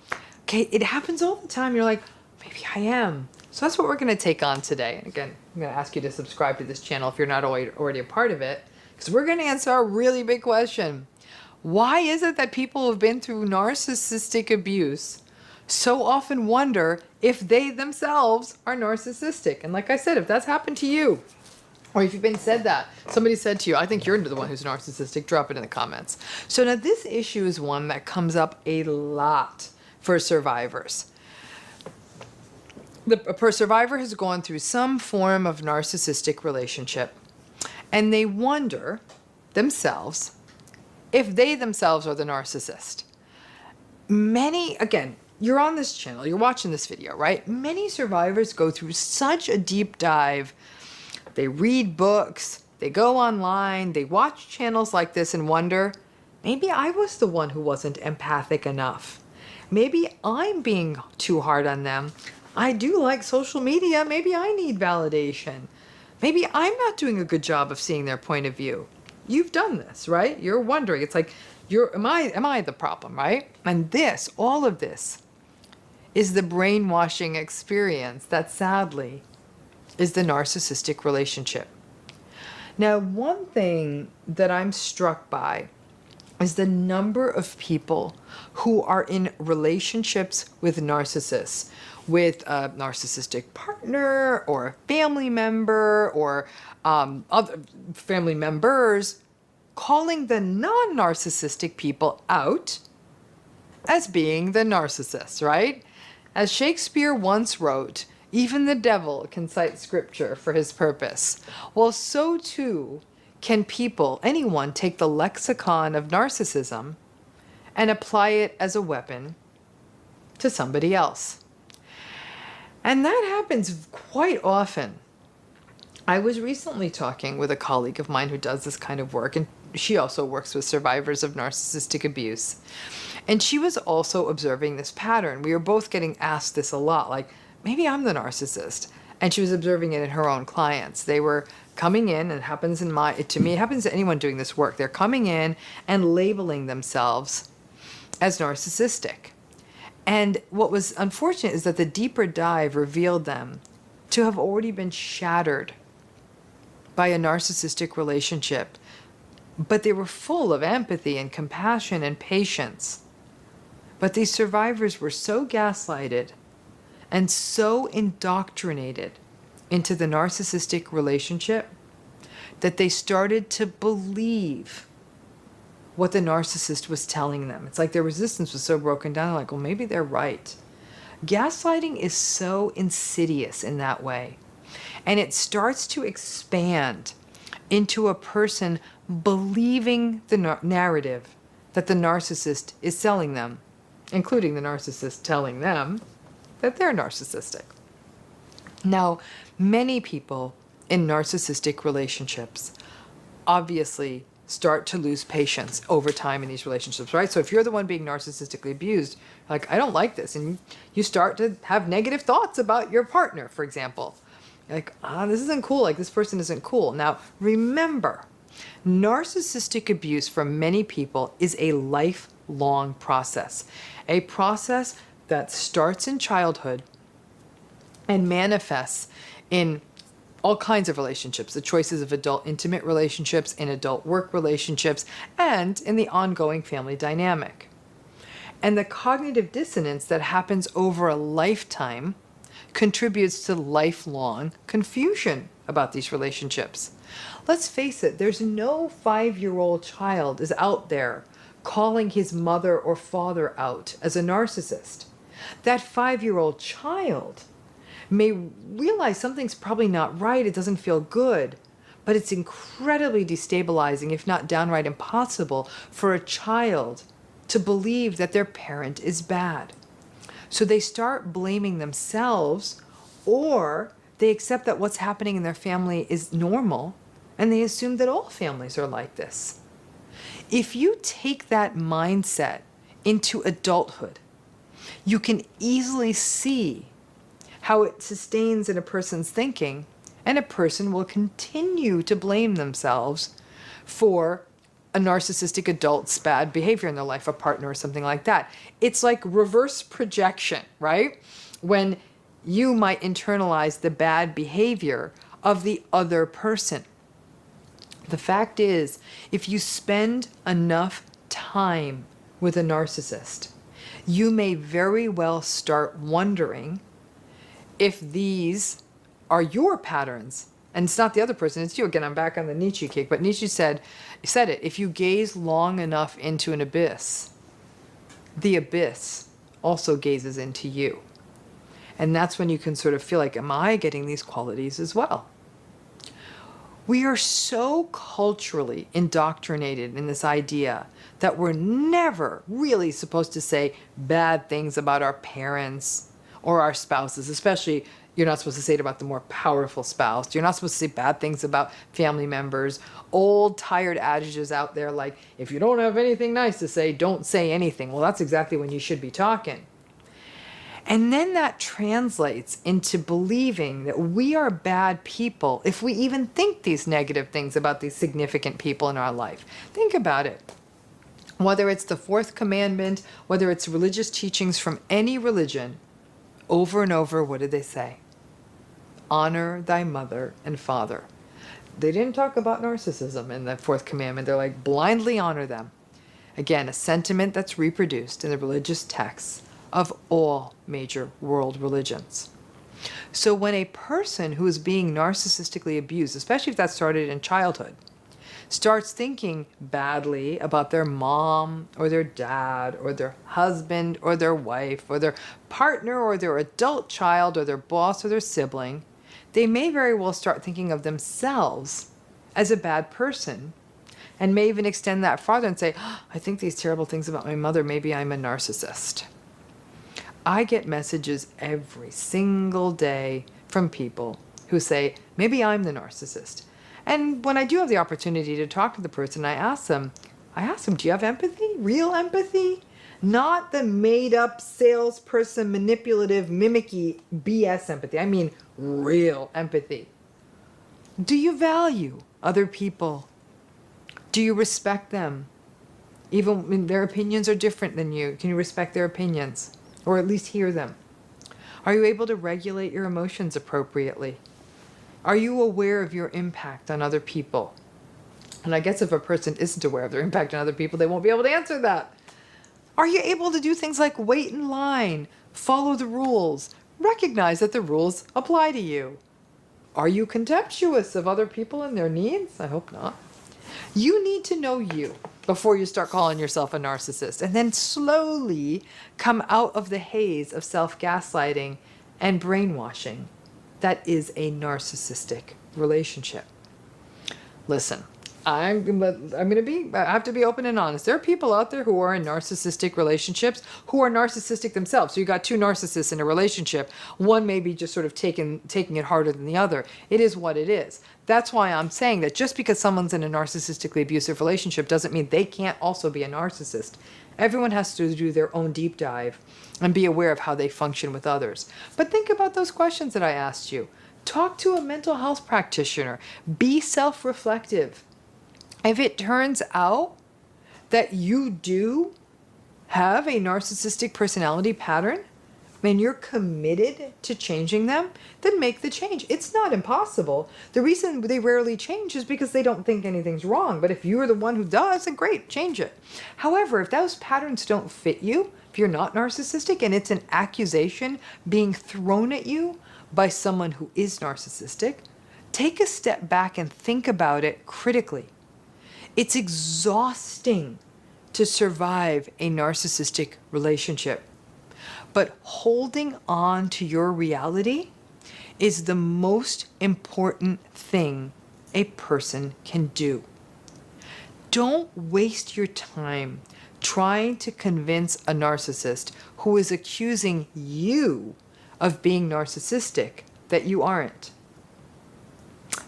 Okay, it happens all the time. You're like, maybe I am. So that's what we're going to take on today. And again, I'm going to ask you to subscribe to this channel if you're not already a part of it, because we're going to answer a really big question. Why is it that people who have been through narcissistic abuse so often wonder if they themselves are narcissistic? And like I said, if that's happened to you, or if you've been said that, somebody said to you, I think you're the one who's narcissistic, drop it in the comments. So now this issue is one that comes up a lot for survivors. A survivor has gone through some form of narcissistic relationship, and they wonder themselves if they themselves are the narcissist. Again, you're on this channel, you're watching this video, right? Many survivors go through such a deep dive. They read books, they go online, they watch channels like this and wonder, maybe I was the one who wasn't empathic enough. Maybe I'm being too hard on them. I do like social media. Maybe I need validation. Maybe I'm not doing a good job of seeing their point of view. You've done this, right? You're wondering. It's like, am I the problem, right? And all of this is the brainwashing experience that sadly is the narcissistic relationship. Now, one thing that I'm struck by is the number of people who are in relationships with narcissists, with a narcissistic partner or a family member or other family members, calling the non-narcissistic people out as being the narcissist, right? As Shakespeare once wrote, even the devil can cite scripture for his purpose. Well, so too can anyone take the lexicon of narcissism and apply it as a weapon to somebody else. And that happens quite often. I was recently talking with a colleague of mine who does this kind of work, and she also works with survivors of narcissistic abuse. And she was also observing this pattern. We were both getting asked this a lot, like, maybe I'm the narcissist. And she was observing it in her own clients. They were coming in, and it happens to anyone doing this work. They're coming in and labeling themselves as narcissistic. And what was unfortunate is that the deeper dive revealed them to have already been shattered by a narcissistic relationship. But they were full of empathy and compassion and patience. But these survivors were so gaslighted and so indoctrinated into the narcissistic relationship that they started to believe what the narcissist was telling them. It's like their resistance was so broken down, like, well, maybe they're right. Gaslighting is so insidious in that way. And it starts to expand into a person believing the narrative that the narcissist is selling them, including the narcissist telling them that they're narcissistic. Now, many people in narcissistic relationships obviously start to lose patience over time in these relationships, right? So if you're the one being narcissistically abused, like, I don't like this, and you start to have negative thoughts about your partner, for example. You're like, this isn't cool, like, this person isn't cool. Now, remember, narcissistic abuse for many people is a lifelong process, a process that starts in childhood and manifests in all kinds of relationships, the choices of adult intimate relationships, in adult work relationships, and in the ongoing family dynamic. And the cognitive dissonance that happens over a lifetime contributes to lifelong confusion about these relationships. Let's face it, there's no 5-year-old child is out there calling his mother or father out as a narcissist. That 5-year-old child may realize something's probably not right, it doesn't feel good, but it's incredibly destabilizing, if not downright impossible, for a child to believe that their parent is bad. So they start blaming themselves, or they accept that what's happening in their family is normal, and they assume that all families are like this. If you take that mindset into adulthood, you can easily see how it sustains in a person's thinking, and a person will continue to blame themselves for a narcissistic adult's bad behavior in their life, a partner or something like that. It's like reverse projection, right? When you might internalize the bad behavior of the other person. The fact is, if you spend enough time with a narcissist, you may very well start wondering if these are your patterns. And it's not the other person, it's you. Again, I'm back on the Nietzsche kick, but Nietzsche said it, if you gaze long enough into an abyss, the abyss also gazes into you. And that's when you can sort of feel like, am I getting these qualities as well? We are so culturally indoctrinated in this idea that we're never really supposed to say bad things about our parents or our spouses, especially you're not supposed to say it about the more powerful spouse. You're not supposed to say bad things about family members. Old, tired adages out there like, if you don't have anything nice to say, don't say anything. Well, that's exactly when you should be talking. And then that translates into believing that we are bad people if we even think these negative things about these significant people in our life. Think about it. Whether it's the fourth commandment, whether it's religious teachings from any religion, over and over, what did they say? Honor thy mother and father. They didn't talk about narcissism in the fourth commandment. They're like, blindly honor them. Again, a sentiment that's reproduced in the religious texts of all major world religions. So when a person who is being narcissistically abused, especially if that started in childhood, starts thinking badly about their mom or their dad or their husband or their wife or their partner or their adult child or their boss or their sibling, they may very well start thinking of themselves as a bad person, and may even extend that farther and say, I think these terrible things about my mother, maybe I'm a narcissist. I get messages every single day from people who say, maybe I'm the narcissist. And when I do have the opportunity to talk to the person, I ask them, do you have empathy? Real empathy? Not the made-up salesperson, manipulative, mimicky BS empathy. I mean real empathy. Do you value other people? Do you respect them? Even when their opinions are different than you, can you respect their opinions? Or at least hear them? Are you able to regulate your emotions appropriately? Are you aware of your impact on other people? And I guess if a person isn't aware of their impact on other people, they won't be able to answer that. Are you able to do things like wait in line, follow the rules, recognize that the rules apply to you? Are you contemptuous of other people and their needs? I hope not. You need to know you before you start calling yourself a narcissist, and then slowly come out of the haze of self-gaslighting and brainwashing that is a narcissistic relationship. Listen, I have to be open and honest. There are people out there who are in narcissistic relationships who are narcissistic themselves. So you got two narcissists in a relationship. One may be just sort of taking it harder than the other. It is what it is. That's why I'm saying that just because someone's in a narcissistically abusive relationship doesn't mean they can't also be a narcissist. Everyone has to do their own deep dive and be aware of how they function with others. But think about those questions that I asked you. Talk to a mental health practitioner. Be self-reflective. If it turns out that you do have a narcissistic personality pattern and you're committed to changing them, then make the change. It's not impossible. The reason they rarely change is because they don't think anything's wrong. But if you're the one who does, then great, change it. However, if those patterns don't fit you, if you're not narcissistic and it's an accusation being thrown at you by someone who is narcissistic, take a step back and think about it critically. It's exhausting to survive a narcissistic relationship, but holding on to your reality is the most important thing a person can do. Don't waste your time trying to convince a narcissist who is accusing you of being narcissistic that you aren't.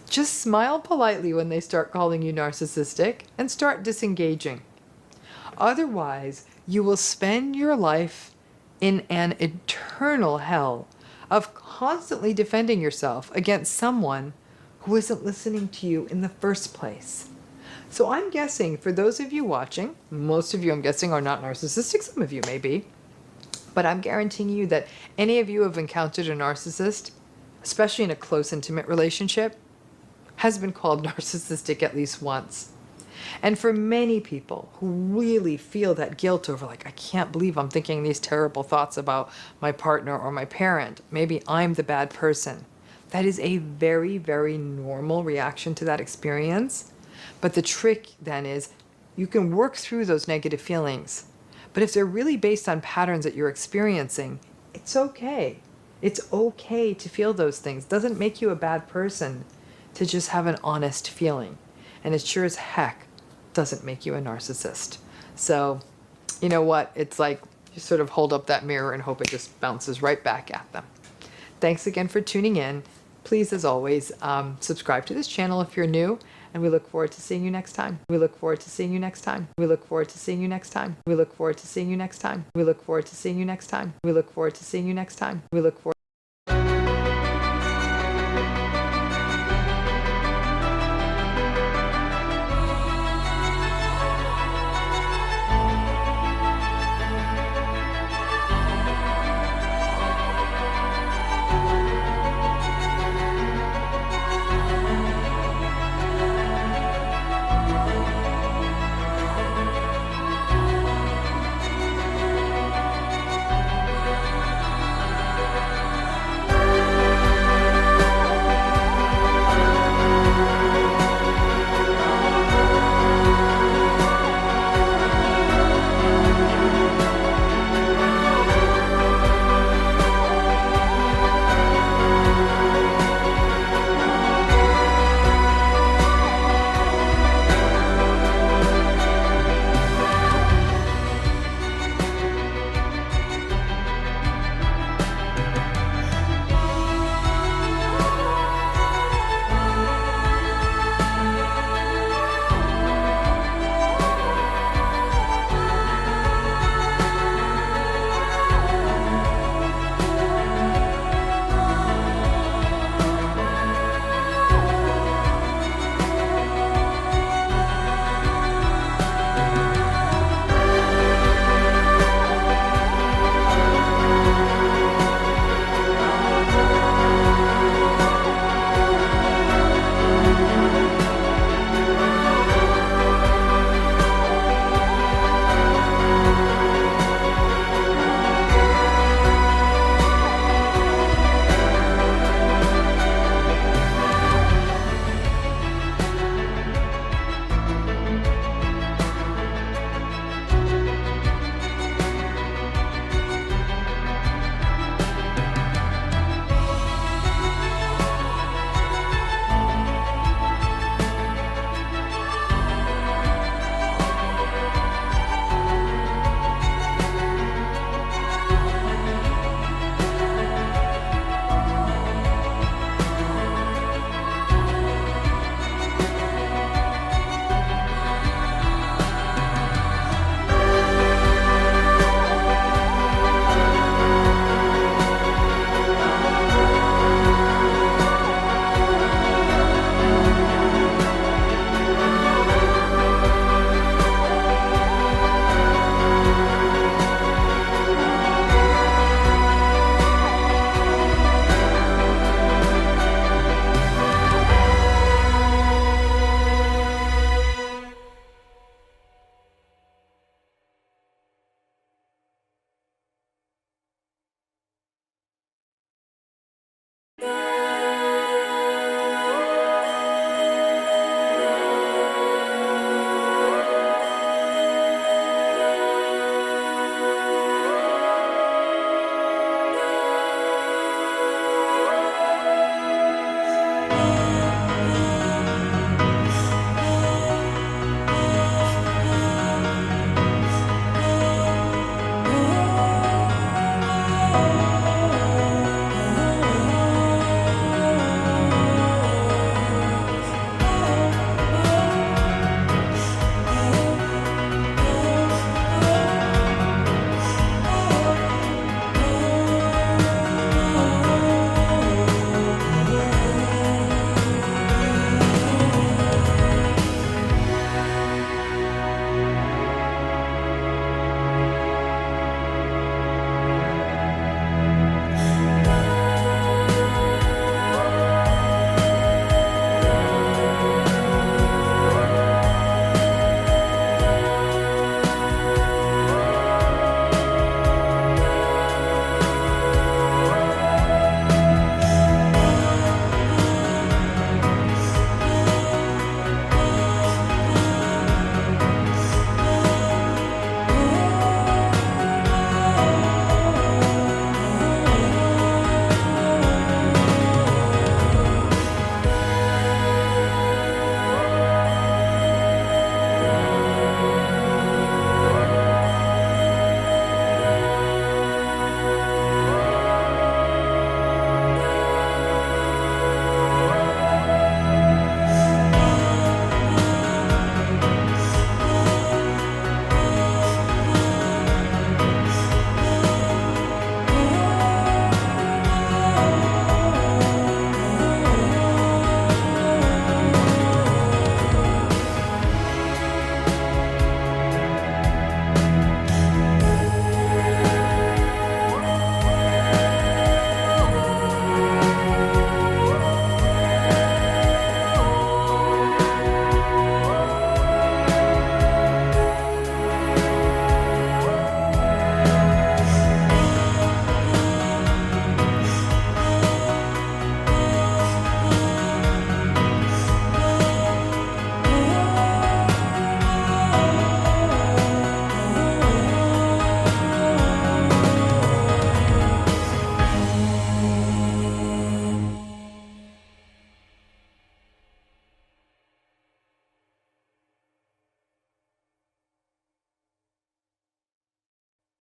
Just smile politely when they start calling you narcissistic and start disengaging. Otherwise, you will spend your life in an eternal hell of constantly defending yourself against someone who isn't listening to you in the first place. So I'm guessing for those of you watching, most of you I'm guessing are not narcissistic, some of you may be, but I'm guaranteeing you that any of you have encountered a narcissist, especially in a close, intimate relationship, has been called narcissistic at least once. And for many people who really feel that guilt over, like, I can't believe I'm thinking these terrible thoughts about my partner or my parent, maybe I'm the bad person. That is a very, very normal reaction to that experience. But the trick then is you can work through those negative feelings. But if they're really based on patterns that you're experiencing, it's okay. It's okay to feel those things. It doesn't make you a bad person to just have an honest feeling. And it sure as heck doesn't make you a narcissist. So, you know what? It's like you sort of hold up that mirror and hope it just bounces right back at them. Thanks again for tuning in. Please, as always, subscribe to this channel if you're new, and we look forward to seeing you next time. We look forward to seeing you next time. We look forward to seeing you next time. We look forward to seeing you next time. We look forward to seeing you next time. We look forward to seeing you next time. We look forward